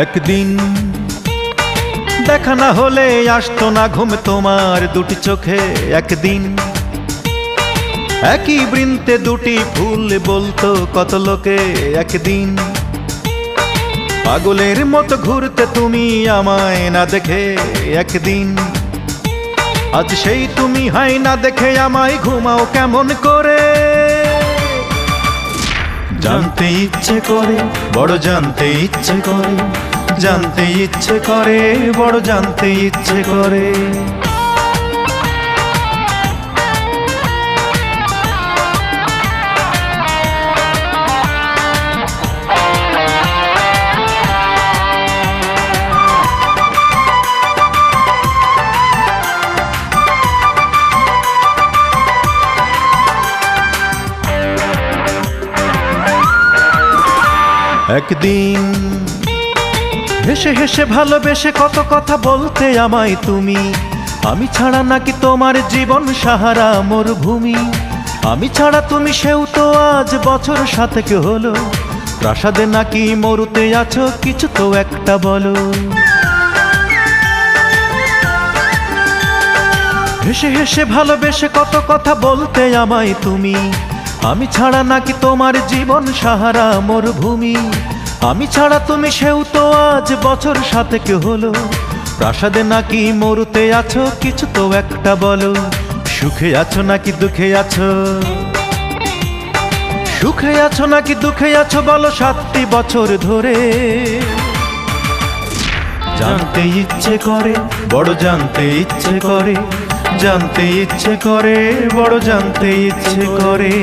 একদিন দেখা না হলে আসতো না ঘুম তোমার দুটি চোখে। একদিন একই বৃন্তে দুটি ফুল বলতো কত লোকে। একদিন পাগলের মতো ঘুরতে তুমি আমায় না দেখে। একদিন আজ সেই তুমি হাই না দেখে আমায় ঘুমাও কেমন করে। জানতে ইচ্ছে করে বড় জানতে ইচ্ছে করে, জানতে ইচ্ছে করে বড় জানতে ইচ্ছে করে। একদিন হেসে হেসে ভালোবেসে কত কথা বলতে আমায় তুমি। আমি ছাড়া নাকি তোমার জীবন সাহারা মরুভূমি। আমি ছাড়া তুমি সেও তো আজ বছর 7 হলো। প্রাসাদে নাকি মরুতে আছো কিছু তো একটা বলো। হেসে হেসে ভালোবেসে কত কথা বলতে আমায় তুমি। আমি ছাড়া নাকি তোমার জীবন সাহারা মরুভূমি। আমি ছাড়া তুমি সেও তো আজ বছর 7 হলো। প্রাসাদে নাকি মরুতে আছো কিছু তো একটা বলো। সুখে আছো নাকি দুঃখে আছো, সুখে আছো নাকি দুঃখে আছো বলো 7টি বছর ধরে। জানতে ইচ্ছে করে বড় জানতে ইচ্ছে করে, জানতে ইচ্ছে করে বড় জানতে ইচ্ছে করে।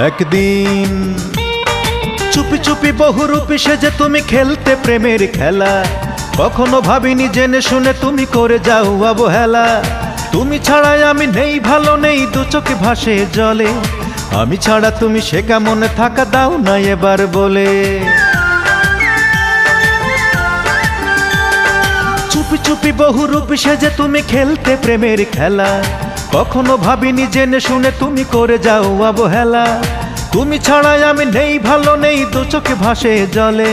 একদিন চুপি চুপি বহুরূপী সেজে তুমি খেলতে প্রেমের খেলা। কখনো ভাবিনি জেনে শুনে তুমি করে যাও অবহেলা। তুমি ছাড়াই আমি নেই ভালো নেই দু চোখে ভাসে জলে। আমি ছাড়া তুমি সে কেমন থাকা দাও না এবার বলে। চুপি চুপি বহুরূপী সেজে তুমি খেলতে প্রেমের খেলা। কখনো ভাবিনি জেনে শুনে তুমি করে যাও অবহেলা। তুমি ছাড়াই আমি নেই ভালো নেই দু চোখে ভাসে জলে।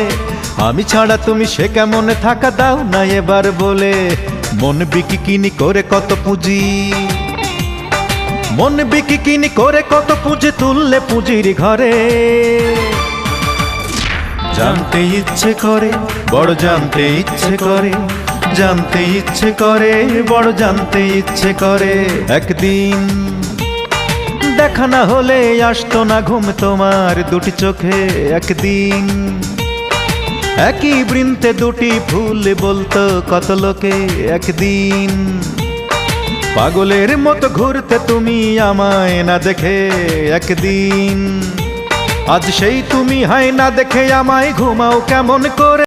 আমি ছাড়া তুমি সে কেমন থাকা দাও না এবার বলে। মন বিকিনি করে কত পুঁজি, মন বিকিনি করে কত পুঁজি তুললে পুঁজির ঘরে। জানতে ইচ্ছে করে বড় জানতে ইচ্ছে করে, জানতে ইচ্ছে করে বড় জানতে ইচ্ছে করে। একদিন দেখা না হলে আসতো না ঘুম তোমার দুটি চোখে। একদিন একই বৃন্তে দুটি ফুল বলতো কত লোকে। একদিন পাগলের মতো ঘুরতে তুমি আমায় না দেখে। একদিন আজ সেই তুমি হাই না দেখে আমায় ঘুমাও কেমন করে।